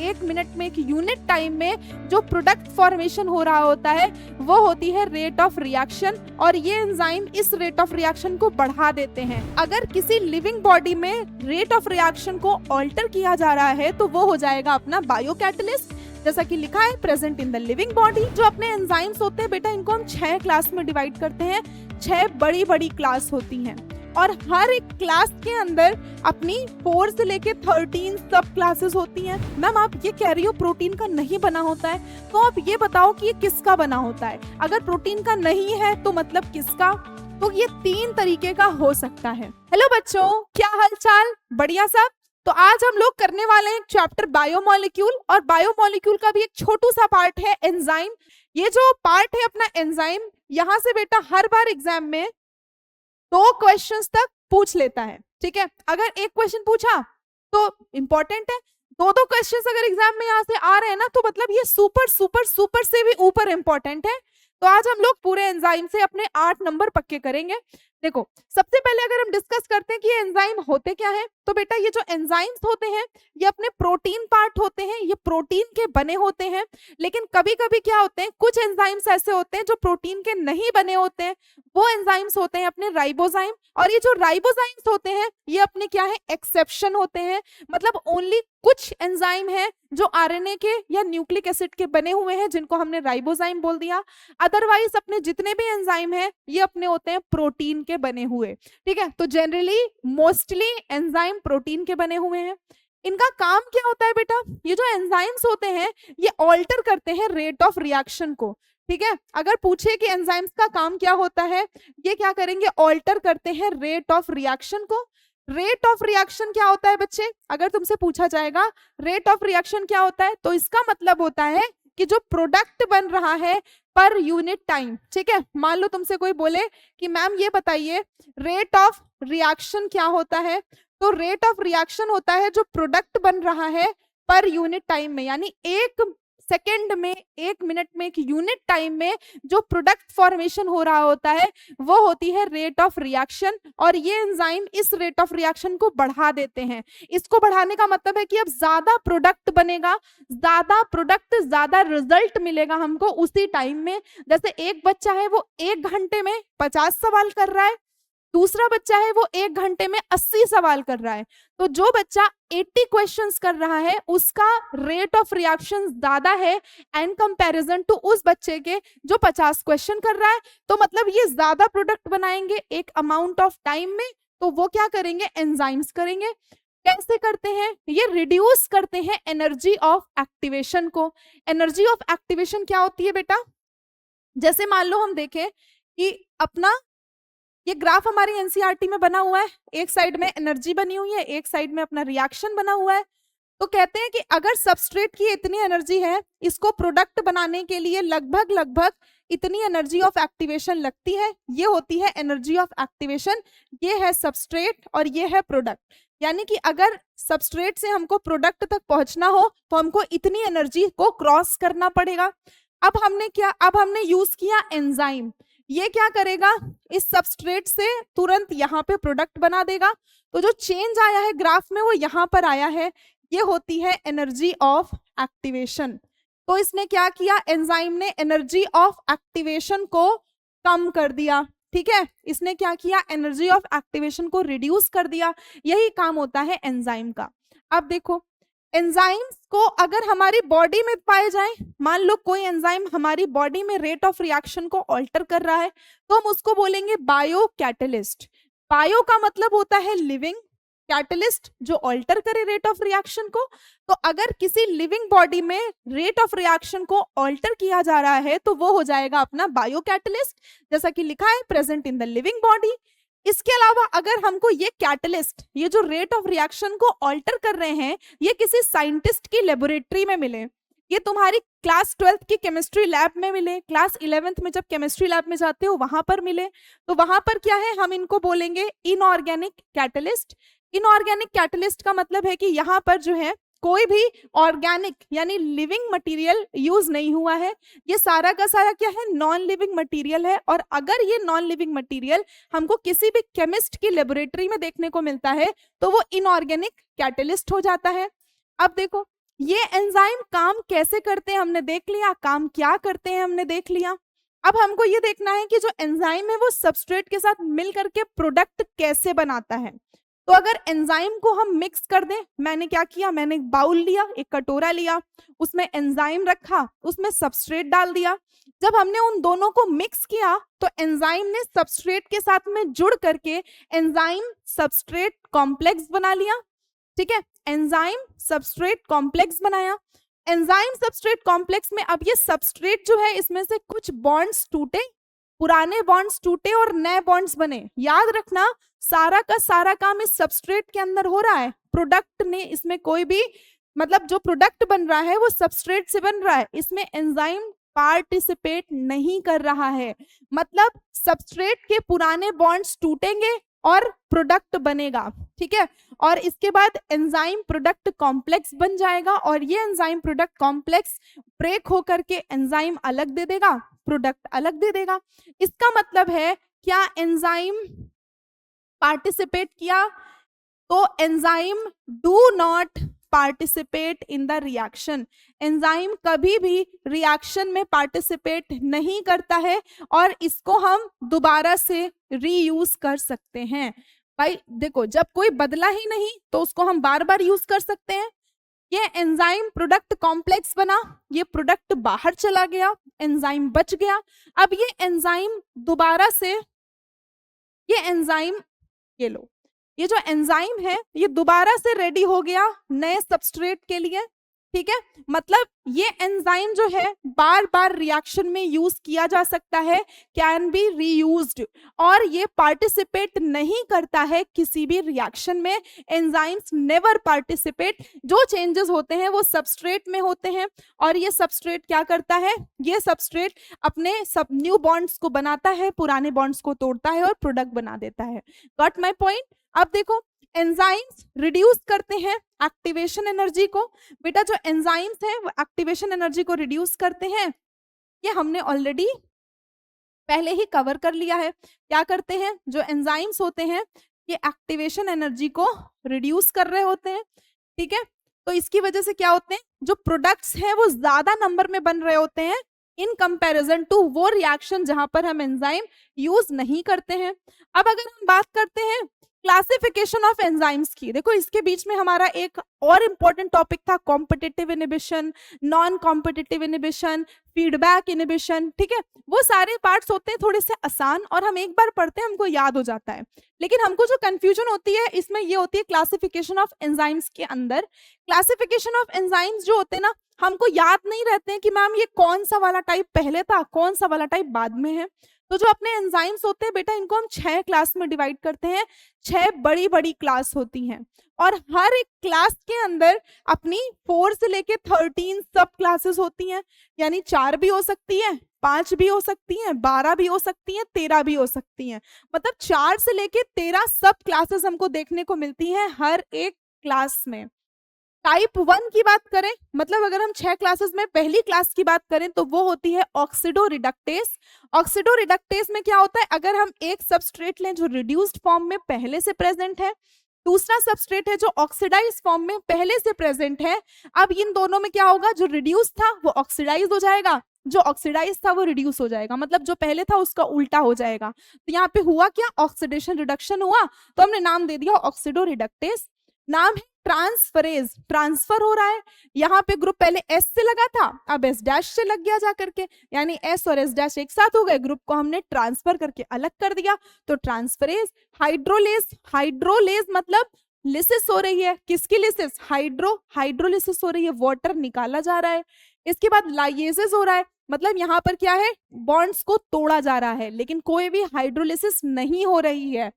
1 minute में, 1 unit time में जो प्रोडक्ट फॉर्मेशन हो रहा होता है वो होती है रेट ऑफ रिएक्शन, और ये एंजाइम इस रेट ऑफ रिएक्शन को बढ़ा देते हैं। अगर किसी लिविंग बॉडी में रेट ऑफ रिएक्शन को ऑल्टर किया जा रहा है तो वो हो जाएगा अपना बायोकैटलिस्ट, जैसा कि लिखा है present in the living body. जो अपने एंजाइम्स होते हैं बेटा, इनको हम 6 क्लास में डिवाइड करते हैं। 6 बड़ी बड़ी क्लास होती हैं और हर एक क्लास के अंदर अपनी 4 से लेके 13 सब क्लासेस होती हैं। मैम आप ये कह रही हो प्रोटीन का नहीं बना होता है, तो आप ये बताओ कि ये किसका बना होता है। अगर प्रोटीन का नहीं है तो मतलब किसका? तो ये 3 तरीके का हो सकता है। हेलो बच्चों, क्या हालचाल? बढ़िया सब। तो आज हम लोग करने वाले हैं चैप्टर बायोमोलिक्यूल, और बायोमोलिक्यूल का भी एक छोटू सा पार्ट है एंजाइम। ये जो पार्ट है अपना एंजाइम, यहाँ से बेटा हर बार एग्जाम में 2 क्वेश्चंस तक पूछ लेता है। ठीक है, अगर एक क्वेश्चन पूछा तो इंपॉर्टेंट है, 2 क्वेश्चंस अगर एग्जाम में यहाँ से आ रहे हैं ना तो मतलब ये सुपर सुपर सुपर से भी ऊपर इंपॉर्टेंट है। तो आज हम लोग पूरे एंजाइम से अपने 8 नंबर पक्के करेंगे। देखो, सबसे पहले अगर हम डिस्कस करते हैं कि ये एंजाइम होते क्या है, तो बेटा ये जो एंजाइम्स होते हैं ये अपने प्रोटीन पार्ट होते हैं, ये प्रोटीन के बने होते हैं। लेकिन कभी कभी क्या होते हैं, कुछ एंजाइम्स ऐसे होते हैं जो प्रोटीन के नहीं बने होते हैं, वो एंजाइम्स होते हैं अपने राइबोजाइम। और ये जो राइबोजाइम्स होते हैं ये अपने क्या है, एक्सेप्शन होते हैं। मतलब ओनली कुछ एंजाइम है जो आरएनए के या न्यूक्लिक एसिड के बने हुए हैं, जिनको हमने राइबोजाइम बोल दिया। अदरवाइज अपने जितने भी एंजाइम है ये अपने होते हैं प्रोटीन के बने हुए। ठीक है, तो जनरली मोस्टली एंजाइम प्रोटीन के बने हुए हैं। इनका काम क्या होता है बेटा, ये जो एंजाइम्स होते हैं ये ऑल्टर करते हैं रेट ऑफ रिएक्शन को। ठीक है, अगर पूछे कि एंजाइम्स का काम क्या होता है, ये क्या करेंगे, ऑल्टर करते हैं रेट ऑफ रिएक्शन को। रेट ऑफ रिएक्शन क्या होता है बच्चे, अगर तुमसे पूछा जाएगा रेट ऑफ रिएक्शन क्या होता है, तो इसका मतलब होता है कि जो प्रोडक्ट बन रहा है पर यूनिट टाइम। ठीक है, मान लो तुमसे कोई बोले कि मैम ये बताइए रेट ऑफ रिएक्शन क्या होता है, तो रेट ऑफ रिएक्शन होता है जो प्रोडक्ट बन रहा है पर यूनिट टाइम में, यानी 1 सेकेंड में, 1 मिनट में, 1 यूनिट टाइम में जो प्रोडक्ट फॉर्मेशन हो रहा होता है वो होती है रेट ऑफ रिएक्शन। और ये एंजाइम इस रेट ऑफ रिएक्शन को बढ़ा देते हैं। इसको बढ़ाने का मतलब है कि अब ज्यादा प्रोडक्ट बनेगा, ज्यादा प्रोडक्ट, ज्यादा रिजल्ट मिलेगा हमको उसी टाइम में। जैसे एक बच्चा है वो 1 घंटे में 50 सवाल कर रहा है, दूसरा बच्चा है वो 1 घंटे में 80 सवाल कर रहा है। तो जो बच्चा 80 क्वेश्चंस कर रहा है उसका रेट ऑफ रिएक्शन ज्यादा है एंड कंपैरिजन टू उस बच्चे के जो 50 क्वेश्चन कर रहा है। तो मतलब ये ज्यादा प्रोडक्ट बनाएंगे एक अमाउंट ऑफ टाइम में, तो वो क्या करेंगे, एंजाइम्स करेंगे। कैसे करते हैं, ये रिड्यूस करते हैं एनर्जी ऑफ एक्टिवेशन को। एनर्जी ऑफ एक्टिवेशन क्या होती है बेटा, जैसे मान लो हम देखें कि अपना ये ग्राफ हमारी एनसीईआरटी में बना हुआ है, एक साइड में एनर्जी बनी हुई है, एक साइड में अपना रिएक्शन बना हुआ है। तो कहते हैं कि अगर सबस्ट्रेट की इतनी एनर्जी है, इसको प्रोडक्ट बनाने के लिए लगभग लगभग इतनी एनर्जी ऑफ एक्टिवेशन लगती है, ये होती है एनर्जी ऑफ एक्टिवेशन। ये है सबस्ट्रेट और ये है प्रोडक्ट, यानी कि अगर सबस्ट्रेट से हमको प्रोडक्ट तक पहुंचना हो तो हमको इतनी एनर्जी को क्रॉस करना पड़ेगा। अब हमने यूज किया एंजाइम। ये क्या करेगा, इस सबस्ट्रेट से तुरंत यहाँ पे प्रोडक्ट बना देगा। तो जो चेंज आया है ग्राफ में वो यहाँ पर आया है, ये होती है एनर्जी ऑफ एक्टिवेशन। तो इसने क्या किया, एंजाइम ने एनर्जी ऑफ एक्टिवेशन को कम कर दिया। ठीक है, इसने क्या किया, एनर्जी ऑफ एक्टिवेशन को रिड्यूस कर दिया। यही काम होता है एंजाइम का। अब देखो, एंजाइम्स को अगर हमारी बॉडी में पाए जाए, मान लो कोई एंजाइम हमारी बॉडी में रेट ऑफ रिएक्शन को ऑल्टर कर रहा है, तो हम उसको बोलेंगे बायो कैटलिस्ट। बायो का मतलब होता है लिविंग, कैटलिस्ट जो ऑल्टर करे रेट ऑफ रिएक्शन को। तो अगर किसी लिविंग बॉडी में रेट ऑफ रिएक्शन को ऑल्टर किया जा रहा है तो वो हो जाएगा अपना बायो कैटलिस्ट, जैसा कि लिखा है present in the living body. इसके अलावा अगर हमको ये कैटलिस्ट, ये जो रेट ऑफ रिएक्शन को ऑल्टर कर रहे हैं, ये किसी साइंटिस्ट की लेबोरेटरी में मिले, ये तुम्हारी क्लास 12th की केमिस्ट्री लैब में मिले, क्लास 11th में जब केमिस्ट्री लैब में जाते हो वहां पर मिले, तो वहां पर क्या है, हम इनको बोलेंगे इनऑर्गेनिक कैटलिस्ट। इनऑर्गेनिक कैटलिस्ट का मतलब है कि यहाँ पर जो है कोई भी ऑर्गेनिक यानी लिविंग मटेरियल यूज नहीं हुआ है, ये सारा का सारा क्या है, नॉन लिविंग मटेरियल है। और अगर ये नॉन लिविंग मटेरियल हमको किसी भी केमिस्ट की लेबोरेटरी में देखने को मिलता है तो वो इनऑर्गेनिक कैटलिस्ट हो जाता है। अब देखो, ये एंजाइम काम कैसे करते हैं हमने देख लिया, काम क्या करते हैं हमने देख लिया। अब हमको ये देखना है कि जो एंजाइम है वो सबस्ट्रेट के साथ मिल करके प्रोडक्ट कैसे बनाता है। तो अगर एंजाइम को हम मिक्स कर दें, मैंने क्या किया, मैंने एक बाउल लिया, एक कटोरा लिया, उसमें एंजाइम रखा, उसमें सबस्ट्रेट डाल दिया। जब हमने उन दोनों को मिक्स किया तो एंजाइम ने सबस्ट्रेट के साथ में जुड़ करके एंजाइम सबस्ट्रेट कॉम्प्लेक्स बना लिया। ठीक है, एंजाइम सबस्ट्रेट कॉम्प्लेक्स बनाया। एंजाइम सबस्ट्रेट कॉम्प्लेक्स में अब ये सबस्ट्रेट जो है इसमें से कुछ बॉन्ड्स टूटे, पुराने बॉन्ड्स टूटे और नए बॉन्ड्स बने। याद रखना सारा का सारा काम इस सबस्ट्रेट के अंदर हो रहा है। प्रोडक्ट ने इसमें कोई भी मतलब जो प्रोडक्ट बन रहा है वो सबस्ट्रेट से बन रहा है, इसमें एंजाइम पार्टिसिपेट नहीं कर रहा है। मतलब सबस्ट्रेट के पुराने बॉन्ड्स टूटेंगे और प्रोडक्ट बनेगा। ठीक है, और इसके बाद एंजाइम प्रोडक्ट कॉम्प्लेक्स बन जाएगा और ये एंजाइम प्रोडक्ट कॉम्प्लेक्स ब्रेक होकर के एंजाइम अलग दे देगा, प्रोडक्ट अलग दे देगा। इसका मतलब है क्या एंजाइम पार्टिसिपेट किया? तो enzyme do not participate in the reaction. Enzyme कभी भी रिएक्शन में पार्टिसिपेट नहीं करता है और इसको हम दोबारा से रीयूज कर सकते हैं। भाई देखो, जब कोई बदला ही नहीं तो उसको हम बार बार यूज कर सकते हैं। ये एंजाइम प्रोडक्ट कॉम्प्लेक्स बना, ये प्रोडक्ट बाहर चला गया, एंजाइम बच गया। अब ये एंजाइम दोबारा से, ये एंजाइम, ये लो, ये जो एंजाइम है ये दोबारा से रेडी हो गया नए सबस्ट्रेट के लिए। ठीक है, मतलब ये एंजाइम जो है बार बार रिएक्शन में यूज किया जा सकता है, कैन बी रीयूज्ड, और ये पार्टिसिपेट नहीं करता है किसी भी रिएक्शन में। Enzymes never participate. जो चेंजेस होते हैं वो सबस्ट्रेट में होते हैं और ये सबस्ट्रेट क्या करता है, ये सबस्ट्रेट अपने सब न्यू बॉन्ड्स को बनाता है, पुराने बॉन्ड्स को तोड़ता है और प्रोडक्ट बना देता है। Got my point? अब देखो, एंजाइम्स रिड्यूस करते हैं एक्टिवेशन एनर्जी को। बेटा जो एंजाइम्स हैं वो एक्टिवेशन एनर्जी को रिड्यूस करते हैं, ये हमने ऑलरेडी पहले ही कवर कर लिया है। क्या करते हैं, जो एंजाइम्स होते हैं ये एक्टिवेशन एनर्जी को रिड्यूस कर रहे होते हैं। ठीक है, तो इसकी वजह से क्या होते हैं, जो प्रोडक्ट्स हैं वो ज्यादा नंबर में बन रहे होते हैं इन कंपैरिजन टू वो रिएक्शन जहां पर हम एंजाइम यूज नहीं करते हैं। अब अगर हम बात करते हैं क्लासिफिकेशन ऑफ एंजाइम्स की, देखो इसके बीच में हमारा एक और इंपॉर्टेंट टॉपिक था competitive inhibition, non competitive inhibition, feedback inhibition. ठीक है, वो सारे पार्ट्स होते हैं थोड़े से आसान और हम एक बार पढ़ते हैं हमको याद हो जाता है। लेकिन हमको जो कंफ्यूजन होती है इसमें ये होती है क्लासिफिकेशन ऑफ एंजाइम्स के अंदर। क्लासिफिकेशन ऑफ एंजाइम्स जो होते हैं ना, हमको याद नहीं रहते हैं कि मैम ये कौन सा वाला टाइप पहले था, कौन सा वाला टाइप बाद में है। तो जो अपने एंजाइम्स होते हैं बेटा, इनको हम 6 क्लास में डिवाइड करते हैं। 6 बड़ी बड़ी क्लास होती हैं और हर एक क्लास के अंदर अपनी 4 से लेके 13 सब क्लासेस होती हैं। यानी 4 भी हो सकती है, 5 भी हो सकती हैं, 12 भी हो सकती हैं, 13 भी हो सकती हैं। मतलब 4 से लेके 13 सब क्लासेस हमको देखने को मिलती हैं हर एक क्लास में। टाइप 1 की बात करें, मतलब अगर हम 6 क्लासेस में पहली क्लास की बात करें तो वो होती है ऑक्सीडो रिडक्टेस। ऑक्सीडो रिडक्टेस में क्या होता है, अगर हम एक सबस्ट्रेट लें जो रिड्यूस्ड फॉर्म में पहले से प्रेजेंट है, दूसरा सबस्ट्रेट है जो ऑक्सीडाइज फॉर्म में पहले से प्रेजेंट है, अब इन दोनों में क्या होगा, जो रिड्यूस था वो ऑक्सीडाइज हो जाएगा, जो ऑक्सीडाइज था वो रिड्यूस हो जाएगा, मतलब जो पहले था उसका उल्टा हो जाएगा। तो यहाँ पे हुआ क्या, ऑक्सीडेशन रिडक्शन हुआ, तो हमने नाम दे दिया ऑक्सीडो रिडक्टेस। नाम है ट्रांसफरेज, ट्रांसफर हो रहा है। यहाँ पे ग्रुप पहले एस से लगा था, अब एस डैश से लग गया जा करके, यानी एस और एस डैश एक साथ हो गए, ग्रुप को हमने ट्रांसफर करके अलग कर दिया, तो ट्रांसफरेज। हाइड्रोलेज, हाइड्रोलेज मतलब लिसिस हो रही है, किसकी लिसिस, हाइड्रोलिसिस हो रही है, वाटर निकाला जा रहा है। इसके बाद लाइएजेस हो रहा है, मतलब यहाँ पर क्या है, बॉन्ड्स को तोड़ा जा रहा है, लेकिन कोई भी हाइड्रोलिसिस नहीं हो रही है।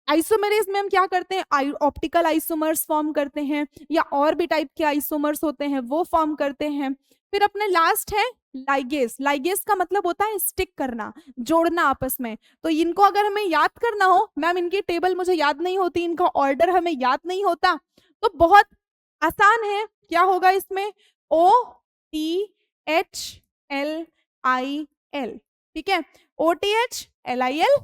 आइसोमेरेज में हम क्या करते हैं, ऑप्टिकल आइसोमर्स फॉर्म करते हैं या और भी टाइप के आइसोमर्स होते हैं वो फॉर्म करते हैं। फिर अपने लास्ट है लाइगेस। लाइगेस का मतलब होता है स्टिक करना, जोड़ना आपस में। तो इनको अगर हमें याद करना हो, मैम इनकी टेबल मुझे याद नहीं होती, इनका ऑर्डर हमें याद नहीं होता, तो बहुत आसान है। क्या होगा इसमें, OTHLIL, ठीक है, OTHLIL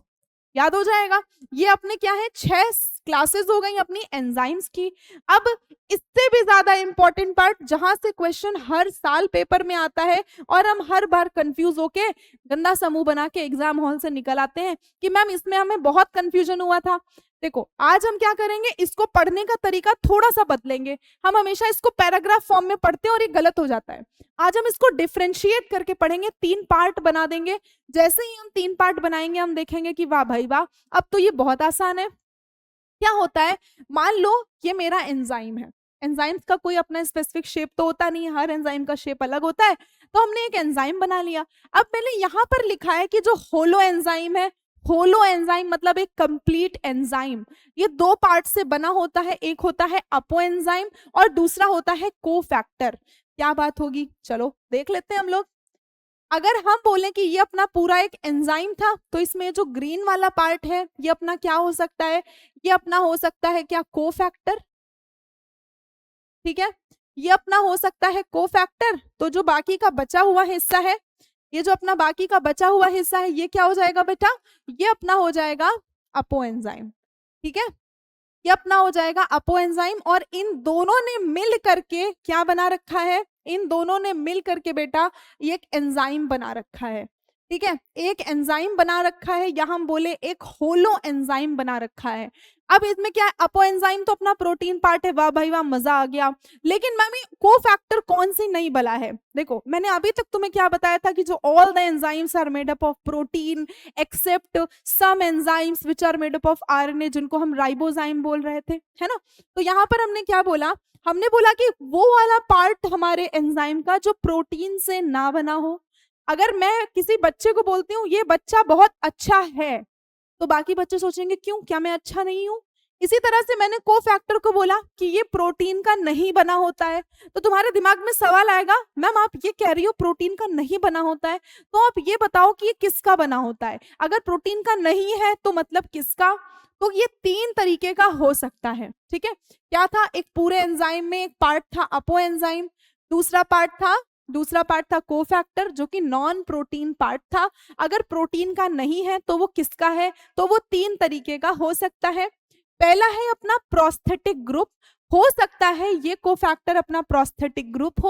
याद हो जाएगा। ये अपने क्या है 6 क्लासेस हो गई अपनी एंजाइम्स की। अब इससे भी ज्यादा इंपॉर्टेंट पार्ट जहां से क्वेश्चन हर साल पेपर में आता है और हम हर बार कंफ्यूज होके गंदा समूह बना के एग्जाम हॉल से निकल आते हैं कि मैम इसमें हमें बहुत कंफ्यूजन हुआ था। देखो आज हम क्या करेंगे, इसको पढ़ने का तरीका थोड़ा सा बदलेंगे। हम हमेशा इसको पैराग्राफ फॉर्म में पढ़ते हैं और ये गलत हो जाता है। आज हम इसको डिफ्रेंशिएट करके पढ़ेंगे, 3 पार्ट बना देंगे। जैसे ही हम 3 पार्ट बनाएंगे हम देखेंगे कि वाह भाई वाह, अब तो ये बहुत आसान है। क्या होता है, मान लो ये मेरा एंजाइम है। एंजाइम्स का कोई अपना स्पेसिफिक शेप तो होता नहीं है, हर एंजाइम का शेप अलग होता है। तो हमने एक एंजाइम बना लिया। अब मैंने यहाँ पर लिखा है कि जो होलो एंजाइम है, होलो एंजाइम मतलब एक कंप्लीट एंजाइम, ये 2 पार्ट से बना होता है। एक होता है अपो एंजाइम और दूसरा होता है कोफैक्टर। क्या बात होगी, चलो देख लेते हैं हम लोग। अगर हम बोलें कि ये अपना पूरा एक एंजाइम था, तो इसमें जो ग्रीन वाला पार्ट है ये अपना क्या हो सकता है, ये अपना हो सकता है क्या, कोफैक्टर। ठीक है, ये अपना हो सकता है कोफैक्टर। तो जो बाकी का बचा हुआ हिस्सा है, ये जो अपना बाकी का बचा हुआ हिस्सा है, ये क्या हो जाएगा बेटा, ये अपना हो जाएगा अपो एंजाइम। ठीक है, ये अपना हो जाएगा अपो एंजाइम। और इन दोनों ने मिल करके क्या बना रखा है, इन दोनों ने मिल करके बेटा ये एक एंजाइम बना रखा है। ठीक है, एक एंजाइम बना रखा है, या हम बोले एक होलो एंजाइम बना रखा है। अब इसमें क्या है, अपो एंजाइम तो अपना प्रोटीन पार्ट है, वाह भाई वाह, मजा आ गया। लेकिन मैम कोफैक्टर कौन सी नहीं बना है। देखो मैंने अभी तक तुम्हें क्या बताया था कि जो all the enzymes are made up of protein except some enzymes which are made up of RNA, जिनको हम राइबोजाइम बोल रहे थे, है ना। तो यहाँ पर हमने क्या बोला, हमने बोला कि वो वाला पार्ट हमारे एंजाइम का जो प्रोटीन से ना बना हो। अगर मैं किसी बच्चे को बोलती हूँ ये बच्चा बहुत अच्छा है, तो बाकी बच्चे सोचेंगे क्यों, क्या मैं अच्छा नहीं हूँ। इसी तरह से मैंने कोफैक्टर को बोला कि ये प्रोटीन का नहीं बना होता है, तो तुम्हारे दिमाग में सवाल आएगा, मैम आप ये कह रही हो प्रोटीन का नहीं बना होता है, तो आप ये बताओ कि ये किसका बना होता है। अगर प्रोटीन का नहीं है तो मतलब किसका। तो ये 3 तरीके का हो सकता है। ठीक है, क्या था, एक पूरे एंजाइम में एक पार्ट था अपो एंजाइम, दूसरा पार्ट था कोफैक्टर जो कि नॉन प्रोटीन पार्ट था। अगर प्रोटीन का नहीं है तो वो किसका है, तो वो 3 तरीके का हो सकता है। पहला है अपना प्रोस्थेटिक ग्रुप, हो सकता है ये कोफैक्टर अपना प्रोस्थेटिक ग्रुप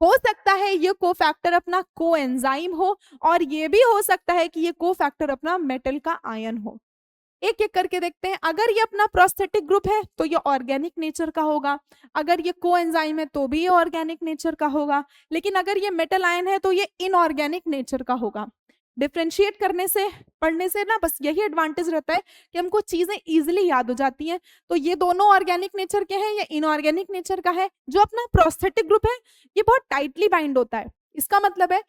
हो सकता है ये कोफैक्टर अपना कोएंजाइम हो, और ये भी हो सकता है कि ये कोफैक्टर अपना मेटल का आयन हो। एक एक करके देखते हैं। अगर ये अपना प्रोस्थेटिक ग्रुप है तो ये ऑर्गेनिक नेचर का होगा, अगर ये कोएंजाइम है तो भी ये ऑर्गेनिक नेचर का होगा, लेकिन अगर ये मेटल आयन है तो ये इनऑर्गेनिक नेचर का होगा। डिफ्रेंशिएट करने से, पढ़ने से ना बस यही एडवांटेज रहता है कि हमको चीजें इजीली याद हो जाती हैं। तो ये दोनों ऑर्गेनिक नेचर के हैं, ये इनऑर्गेनिक नेचर का है। जो अपना प्रोस्थेटिक ग्रुप है ये बहुत टाइटली बाइंड होता है, इसका मतलब है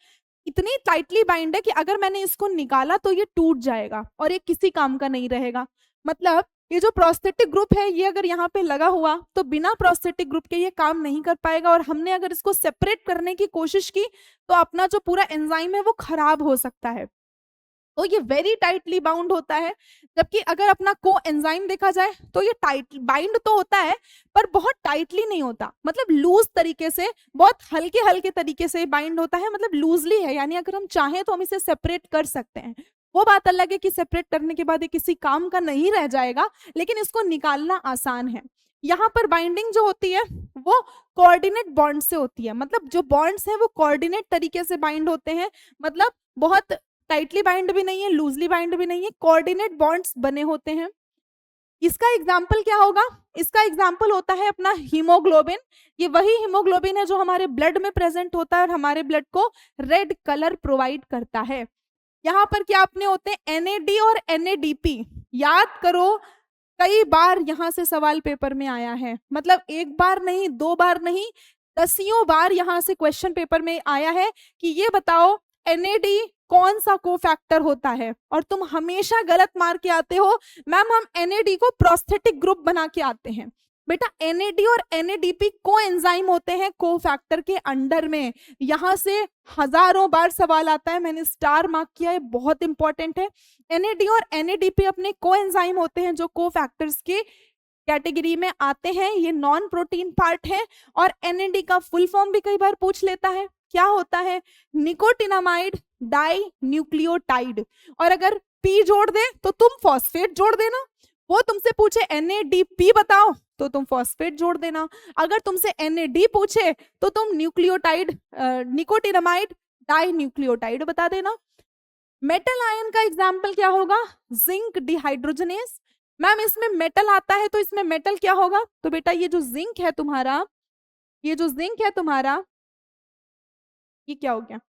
इतनी टाइटली बाइंड है कि अगर मैंने इसको निकाला तो ये टूट जाएगा और ये किसी काम का नहीं रहेगा। मतलब ये जो प्रोस्थेटिक ग्रुप है ये अगर यहाँ पे लगा हुआ तो बिना प्रोस्थेटिक ग्रुप के ये काम नहीं कर पाएगा, और हमने अगर इसको सेपरेट करने की कोशिश की तो अपना जो पूरा एंजाइम है वो खराब हो सकता है। तो ये वेरी टाइटली बाउंड होता है। जबकि अगर अपना को एंजाइम देखा जाए तो ये टाइट बाइंड तो होता है पर बहुत टाइटली नहीं होता, मतलब लूज तरीके से, बहुत हल्के हल्के तरीके से बाइंड होता है, मतलब लूजली है। यानी अगर हम चाहें तो हम इसे सेपरेट कर सकते हैं। वो बात अलग है कि सेपरेट करने के बाद ये किसी काम का नहीं रह जाएगा, लेकिन इसको निकालना आसान है। यहाँ पर बाइंडिंग जो होती है वो कोऑर्डिनेट बॉन्ड से होती है, मतलब जो बॉन्ड्स हैं वो कोऑर्डिनेट तरीके से बाइंड होते हैं, मतलब बहुत टाइटली बाइंड भी नहीं है, लूजली बाइंड भी नहीं है, कोऑर्डिनेट बॉन्ड्स बने होते हैं। इसका एग्जाम्पल क्या होगा, इसका एग्जाम्पल होता है अपना हीमोग्लोबिन। ये वही हीमोग्लोबिन है जो हमारे ब्लड में प्रेजेंट होता है और हमारे ब्लड को रेड कलर प्रोवाइड करता है। यहाँ पर क्या अपने होते हैं NAD और NADP, याद करो कई बार यहाँ से सवाल पेपर में आया है, मतलब एक बार नहीं, 2 बार नहीं, दसियों बार यहाँ से क्वेश्चन पेपर में आया है कि ये बताओ NAD कौन सा कोफैक्टर होता है, और तुम हमेशा गलत मार के आते हो, मैम हम NAD को प्रोस्थेटिक ग्रुप बना के आते हैं। बेटा NAD और NADP को एंजाइम होते हैं कोफैक्टर के अंडर में। यहाँ से हजारों बार सवाल आता है, मैंने स्टार मार्क किया है, बहुत इंपॉर्टेंट है। NAD और NADP अपने को एंजाइम होते हैं जो कोफैक्टर्स के कैटेगरी में आते हैं। ये नॉन प्रोटीन पार्ट है। और NAD का फुल फॉर्म भी कई बार पूछ लेता है, क्या होता है, निकोटिनामाइड डाई न्यूक्लियोटाइड। और अगर पी जोड़ दे तो तुम फॉस्फेट जोड़ देना, वो तुमसे पूछे NADP बताओ तो तुम फॉस्फेट जोड़ देना, अगर तुमसे NAD पूछे तो तुम न्यूक्लियोटाइड निकोटिनामाइड डाई न्यूक्लियोटाइड बता देना। मेटल आयन का एग्जाम्पल क्या होगा, जिंक डिहाइड्रोजनेस। मैम इसमें मेटल आता है तो इसमें मेटल क्या होगा, तो बेटा ये जो जिंक है तुम्हारा, ये जो जिंक है तुम्हारा, ये क्या हो गया,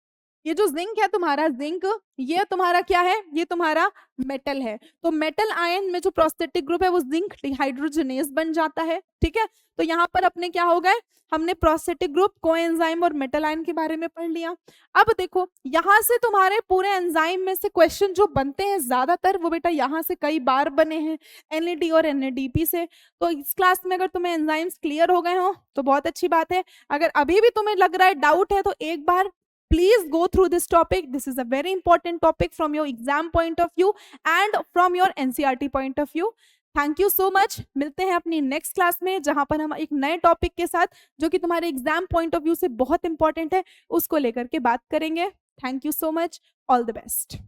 ये जो जिंक है तुम्हारा, जिंक ये तुम्हारा क्या है, ये तुम्हारा मेटल है। तो मेटल आयन में जो प्रोस्थेटिक ग्रुप है वो जिंक डिहाइड्रोजनेस बन जाता है। ठीक है, तो यहाँ पर अपने क्या हो गए, हमने प्रोस्थेटिक ग्रुप, कोएंजाइम और मेटल आयन के बारे में पढ़ लिया। अब देखो यहाँ से तुम्हारे पूरे एंजाइम में से क्वेश्चन जो बनते हैं ज्यादातर वो बेटा यहाँ से कई बार बने हैं, NAD और NADP से। तो इस क्लास में अगर तुम्हें एंजाइम्स क्लियर हो गए हो तो बहुत अच्छी बात है, अगर अभी भी तुम्हें लग रहा है डाउट है तो एक बार please go through this topic. This is a very important topic from your exam point of view and from your NCERT point of view. Thank you so much, मिलते हैं अपनी नेक्स्ट क्लास में जहां पर हम एक नए टॉपिक के साथ जो कि तुम्हारे एग्जाम पॉइंट ऑफ व्यू से बहुत इंपॉर्टेंट है उसको लेकर के बात करेंगे। Thank you so much, all the best.